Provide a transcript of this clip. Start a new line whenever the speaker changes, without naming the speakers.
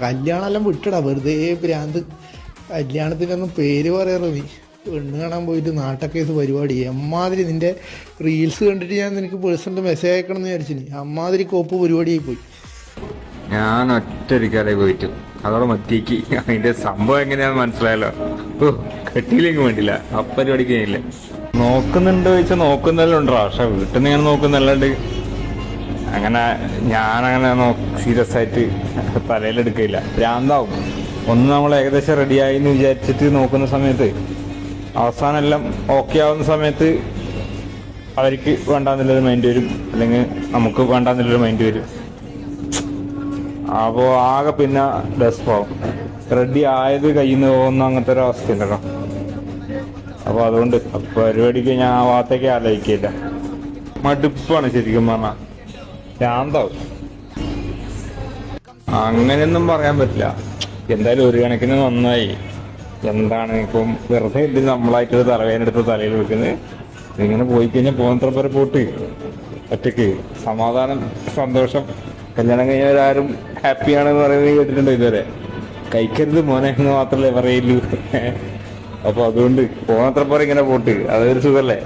കല്യാണം എല്ലാം വിട്ടടാ, വെറുതെ ഭ്രാന്ത്. കല്യാണത്തിനൊന്നും പേര് പറയാറോ നീ. പെണ്ണ് കാണാൻ പോയിട്ട് നാട്ടക്കേസ് പരിപാടി. അമ്മാതിരി നിന്റെ റീൽസ് കണ്ടിട്ട് ഞാൻ നിനക്ക് പേഴ്സണൽ മെസ്സേജ് അയക്കണം എന്ന് വിചാരിച്ചിനി. അമ്മാതിരി കോപ്പ് പരിപാടിയായി പോയി.
ഞാൻ ഒറ്റൊരിക്കാതെ പോയിട്ടു അതോടെ മത്തിക്ക് അതിന്റെ സംഭവം എങ്ങനെയാന്ന് മനസ്സിലായല്ലോ. കെട്ടിയിലേക്ക് വേണ്ടില്ല, അപ്പരിപാടിക്ക് കഴിഞ്ഞില്ല. നോക്കുന്നുണ്ടോ ചോദിച്ചാൽ നോക്കുന്നെല്ലാം ഉണ്ടോ, പക്ഷെ വീട്ടിൽ നിന്ന് ഇങ്ങനെ നോക്കുന്നല്ലാണ്ട് അങ്ങനെ ഞാനങ്ങനെ സീരിയസ് ആയിട്ട് തലയിലെടുക്കില്ല. ഭ്രാന്താവും. ഒന്ന് നമ്മൾ ഏകദേശം റെഡിയായി എന്ന് വിചാരിച്ചിട്ട് നോക്കുന്ന സമയത്ത് അവസാനം എല്ലാം ഓക്കെ ആവുന്ന സമയത്ത് അവർക്ക് വേണ്ടാന്നുള്ളൊരു മൈൻഡ് വരും, അല്ലെങ്കിൽ നമുക്ക് വേണ്ടാന്നുള്ളൊരു മൈൻഡ് വരും. അപ്പോൾ ആകെ പിന്നെ ഡെസ്പാവും. റെഡി ആയത് കയ്യിൽ നിന്ന് പോകുന്ന അങ്ങനത്തെ ഒരു അവസ്ഥ ഉണ്ടല്ലോ. അപ്പോൾ അതുകൊണ്ട് പരിപാടിക്ക് ഞാൻ ആ ഭാഗത്തേക്ക് ആലോചിക്കില്ല. മടുപ്പാണ് ശരിക്കും പറഞ്ഞാൽ. ശാന്താവും. അങ്ങനെയൊന്നും പറയാൻ പറ്റില്ല. എന്തായാലും ഒരു കണക്കിന് നന്നായി. എന്താണ് ഇപ്പം വെറുതെ ഇത് നമ്മളായിട്ട് തലവേനെടുത്ത് തലയിൽ വെക്കുന്നത്. ഇങ്ങനെ പോയി കഴിഞ്ഞാൽ പോകുന്നത്ര പേരെ പോട്ട് ഒറ്റയ്ക്ക് സമാധാനം, സന്തോഷം. കല്യാണം കഴിഞ്ഞവരാരും ഹാപ്പിയാണെന്ന് പറയുന്നത് കേട്ടിട്ടുണ്ടോ ഇതുവരെ? കഴിക്കരുത് മോനെ എന്ന് മാത്രമല്ലേ പറയുള്ളൂ. അപ്പൊ അതുകൊണ്ട് പോകുന്നത്ര പേരെ ഇങ്ങനെ പോട്ട് അതൊരു സുഖല്ലേ.